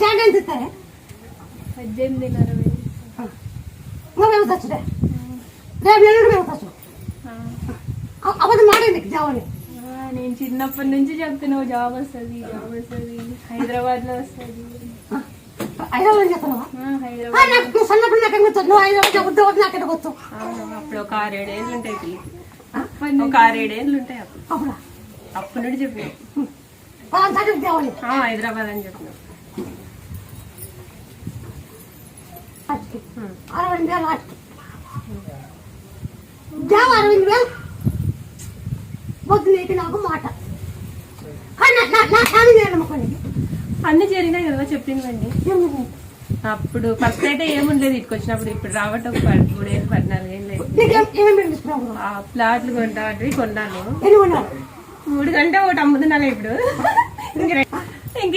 Chat ఇస్తారే 18,000 మేము తెచ్చుడే రేపు ఎల్లుండి మేము తెచ్చు అబద్ధం మాడేది జావని నేను చిన్నప్పటి నుంచి చెప్తున్నావు జాబ్ వస్తుంది హైదరాబాద్ లో వస్తుంది. హైదరాబాద్ చెప్తున్నావా? హైదరాబాద్ సన్నప్పుడు నాకు నువ్వు హైదరాబాద్ ఉద్యోగం నాకే వస్తు అప్పుడు ఒక 6-7 ఏళ్ళు ఉంటాయి ఒక 6-7 ఏళ్ళు ఉంటాయి అప్పుడు అప్పటి నుండి చెప్పిన జావని హైదరాబాద్ అని చెప్పిన 60,000 లాస్ట్ జావ 60,000 వద్దు నీకు నాకు మాట అన్ని జరిగినాయి కదా చెప్పిందండి. అప్పుడు ఫస్ట్ అయితే ఏముండలేదు ఇటుకొచ్చినప్పుడు. ఇప్పుడు రావటం 13 ఏళ్ళు 14 ఏళ్ళు ప్లాట్లు కొంటా అంటే కొన్నాను 3 గంట ఒకటి అమ్ముతున్నాను ఇప్పుడు ఇంక